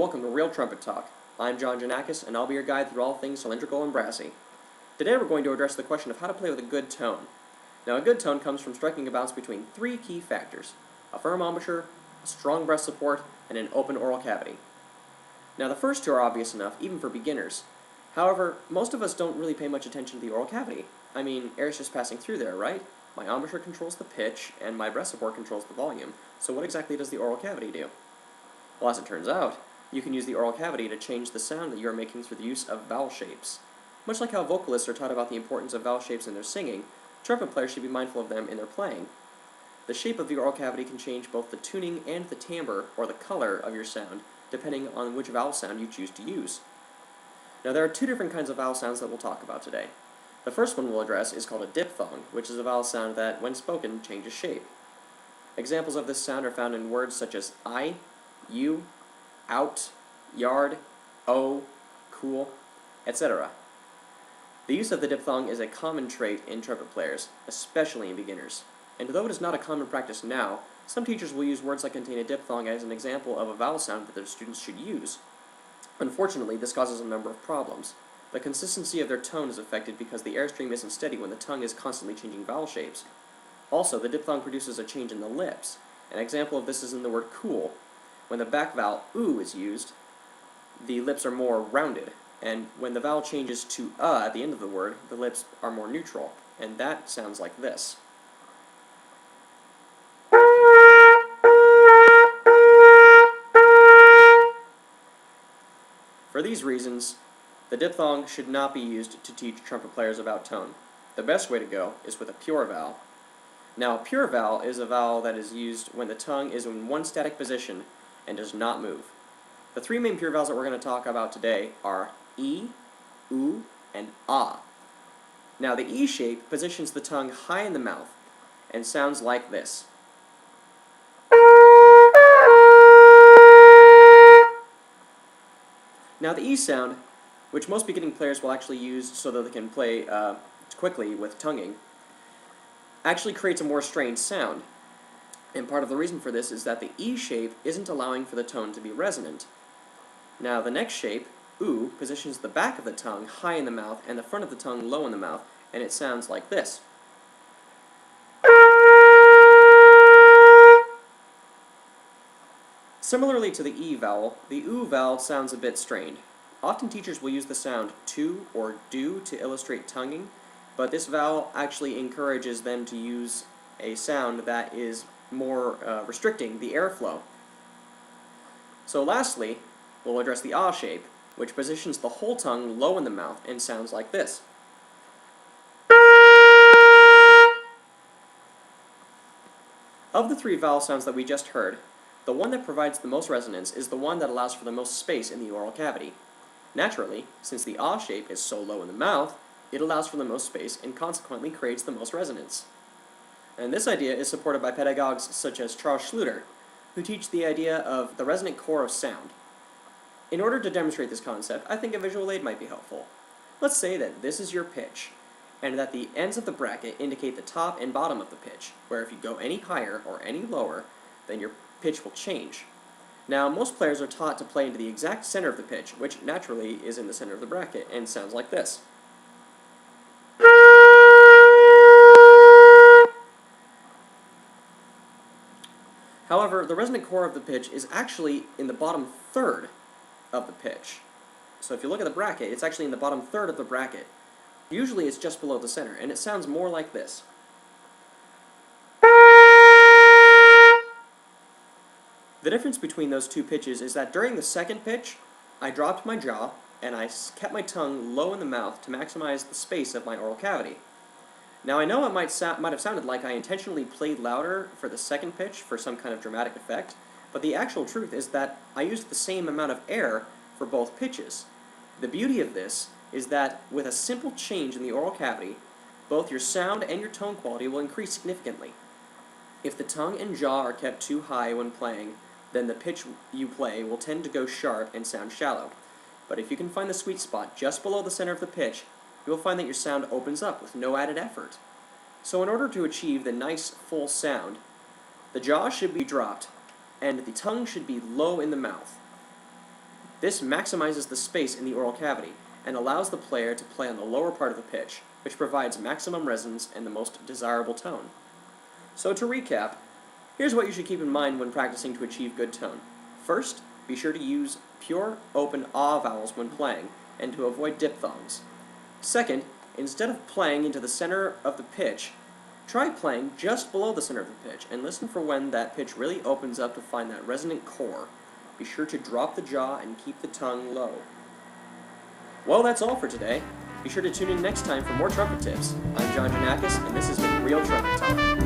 welcome to Real Trumpet Talk. I'm John Janakis, and I'll be your guide through all things cylindrical and brassy. Today we're going to address the question of how to play with a good tone. Now, a good tone comes from striking a balance between three key factors: a firm embouchure, a strong breast support, and an open oral cavity. Now, the first two are obvious enough, even for beginners. However, most of us don't really pay much attention to the oral cavity. I mean, air's just passing through there, right? My embouchure controls the pitch, and my breast support controls the volume. So what exactly does the oral cavity do? Well, as it turns out, you can use the oral cavity to change the sound that you are making through the use of vowel shapes. Much like how vocalists are taught about the importance of vowel shapes in their singing, trumpet players should be mindful of them in their playing. The shape of the oral cavity can change both the tuning and the timbre, or the color, of your sound, depending on which vowel sound you choose to use. Now, there are two different kinds of vowel sounds that we'll talk about today. The first one we'll address is called a diphthong, which is a vowel sound that, when spoken, changes shape. Examples of this sound are found in words such as I, you, out, yard, oh, cool, etc. The use of the diphthong is a common trait in trumpet players, especially in beginners. And though it is not a common practice now, some teachers will use words that contain a diphthong as an example of a vowel sound that their students should use. Unfortunately, this causes a number of problems. The consistency of their tone is affected because the airstream isn't steady when the tongue is constantly changing vowel shapes. Also, the diphthong produces a change in the lips. An example of this is in the word cool. When the back vowel oo is used, the lips are more rounded, and when the vowel changes to at the end of the word, the lips are more neutral, and that sounds like this. For these reasons, the diphthong should not be used to teach trumpet players about tone. The best way to go is with a pure vowel. Now, a pure vowel is a vowel that is used when the tongue is in one static position and does not move. The three main pure vowels that we're going to talk about today are E, oo, and ah. Now, the E shape positions the tongue high in the mouth and sounds like this. Now, the E sound, which most beginning players will actually use so that they can play quickly with tonguing, actually creates a more strained sound. And part of the reason for this is that the E shape isn't allowing for the tone to be resonant. Now, the next shape, oo, positions the back of the tongue high in the mouth and the front of the tongue low in the mouth, and it sounds like this. Similarly to the E vowel, the oo vowel sounds a bit strained. Often teachers will use the sound to or do to illustrate tonguing, but this vowel actually encourages them to use a sound that is more restricting the airflow. So lastly, we'll address the ah shape, which positions the whole tongue low in the mouth and sounds like this. Of the three vowel sounds that we just heard, the one that provides the most resonance is the one that allows for the most space in the oral cavity. Naturally, since the ah shape is so low in the mouth, it allows for the most space and consequently creates the most resonance. And this idea is supported by pedagogues such as Charles Schluter, who teach the idea of the resonant core of sound. In order to demonstrate this concept, I think a visual aid might be helpful. Let's say that this is your pitch, and that the ends of the bracket indicate the top and bottom of the pitch, where if you go any higher or any lower, then your pitch will change. Now, most players are taught to play into the exact center of the pitch, which naturally is in the center of the bracket, and sounds like this. However, the resonant core of the pitch is actually in the bottom third of the pitch. So if you look at the bracket, it's actually in the bottom third of the bracket. Usually it's just below the center, and it sounds more like this. The difference between those two pitches is that during the second pitch, I dropped my jaw, and I kept my tongue low in the mouth to maximize the space of my oral cavity. Now, I know it might have sounded like I intentionally played louder for the second pitch for some kind of dramatic effect, but the actual truth is that I used the same amount of air for both pitches. The beauty of this is that with a simple change in the oral cavity, both your sound and your tone quality will increase significantly. If the tongue and jaw are kept too high when playing, then the pitch you play will tend to go sharp and sound shallow. But if you can find the sweet spot just below the center of the pitch, you will find that your sound opens up with no added effort. So in order to achieve the nice, full sound, the jaw should be dropped, and the tongue should be low in the mouth. This maximizes the space in the oral cavity and allows the player to play on the lower part of the pitch, which provides maximum resonance and the most desirable tone. So to recap, here's what you should keep in mind when practicing to achieve good tone. First, be sure to use pure, open ah vowels when playing, and to avoid diphthongs. Second, instead of playing into the center of the pitch, try playing just below the center of the pitch, and listen for when that pitch really opens up to find that resonant core. Be sure to drop the jaw and keep the tongue low. Well, that's all for today. Be sure to tune in next time for more trumpet tips. I'm John Janakis, and this has been Real Trumpet Talk.